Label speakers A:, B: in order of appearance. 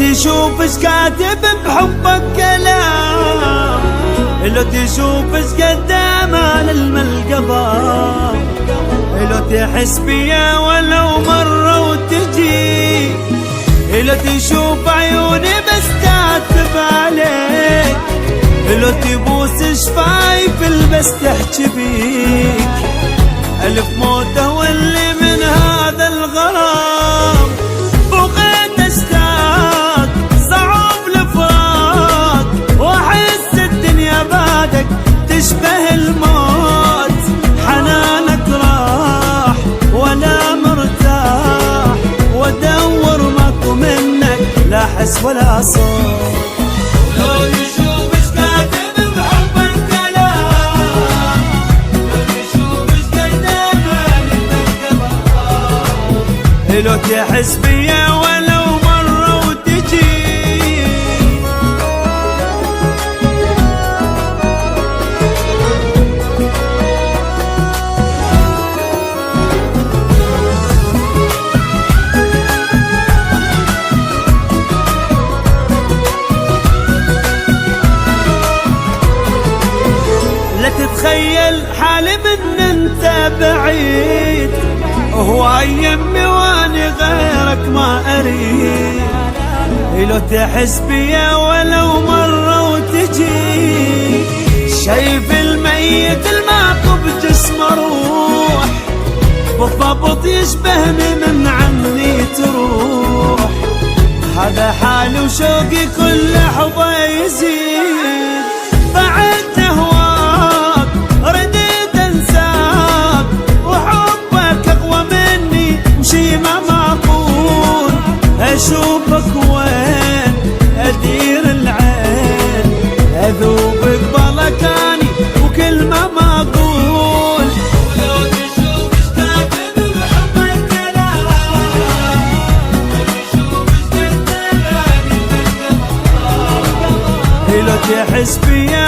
A: تشوف ايش كاتب بحبك كلام، لو تشوف ايش قدام على الملقبة، لو تحس بيا ولو مرة وتجي، لو تشوف عيوني بس تعتب عليك، لو تبوس شفايف البس تحكي بيك، ألف موته واللي من هذا الغرام بغيت اشتاق صعب الفراق، واحس الدنيا بعدك تشبه الموت، حنانك راح ولا مرتاح، وادور ماكو منك لا حس ولا صوت. لو تحس بيا ولو مرة وتجي، لا تتخيل حالي من انت بعيد، هو يمي واني غيرك ما اريد، لو تحس بيا ولو مرة وتجي، شايف الميت المعقوب جسمه روح، بالضبط يشبهني من عني تروح، هذا حالي وشوقي كل لحظة يزيد، بعد هواك رديت انساك، وحبك اقوى مني وشي ما معقول، اشوفك وين ادير العين، اذوبك بلكاني وكل ما اقول، ولو تشوف ايش كاتب بحبك كلام، تشوف ايش كاتب، لو تحس بيا